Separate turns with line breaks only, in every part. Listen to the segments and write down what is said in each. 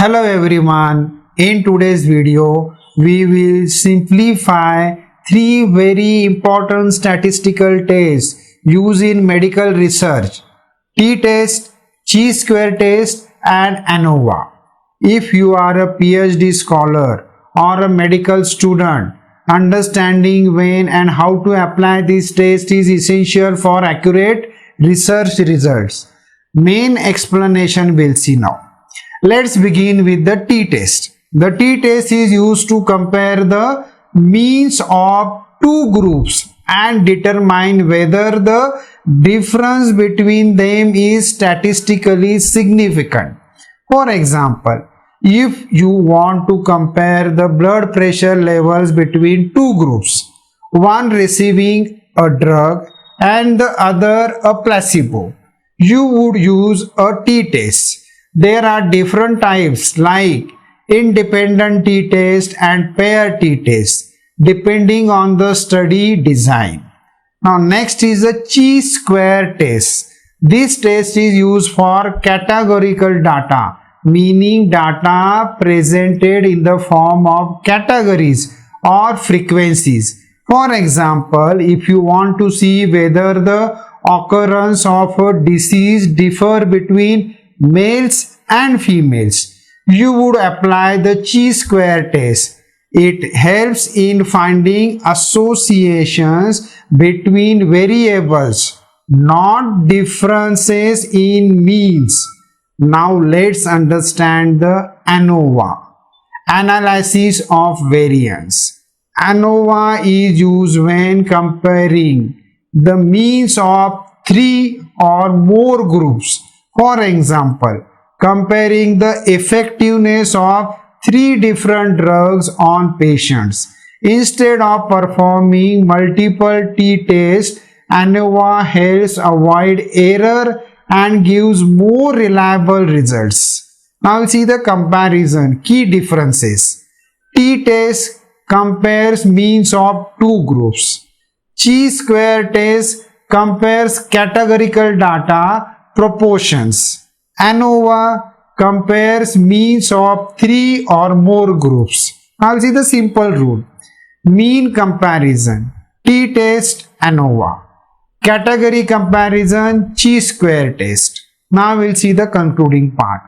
Hello everyone, in today's video we will simplify three very important statistical tests used in medical research: t-test, chi-square test and ANOVA. If you are a PhD scholar or a medical student, understanding when and how to apply this test is essential for accurate research results. Main explanation we'll see now. Let's begin with the t-test. The t-test is used to compare the means of two groups and determine whether the difference between them is statistically significant. For example, if you want to compare the blood pressure levels between two groups, one receiving a drug and the other a placebo, you would use a t-test. There are different types like independent t-test and pair t-test depending on the study design. Now next is the chi-square test. This test is used for categorical data, meaning data presented in the form of categories or frequencies. For example, if you want to see whether the occurrence of a disease differ between males and females, you would apply the chi-square test. It helps in finding associations between variables, not differences in means. Now let's understand the ANOVA, analysis of variance. ANOVA is used when comparing the means of three or more groups. For example, comparing the effectiveness of three different drugs on patients. Instead of performing multiple t-tests, ANOVA helps avoid error and gives more reliable results. Now we'll see the comparison, key differences. T-test compares means of two groups. Chi-square test compares categorical data, proportions. ANOVA compares means of three or more groups. Now we'll see the simple rule. Mean comparison, t-test, ANOVA. Category comparison, chi-square test. Now we'll see the concluding part.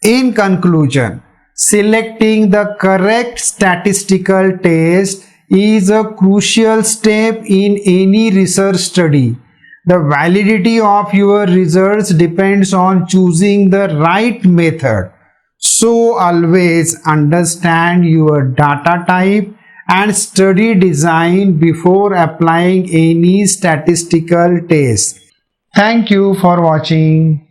In conclusion, selecting the correct statistical test is a crucial step in any research study. The validity of your results depends on choosing the right method. So always understand your data type and study design before applying any statistical test. Thank you for watching.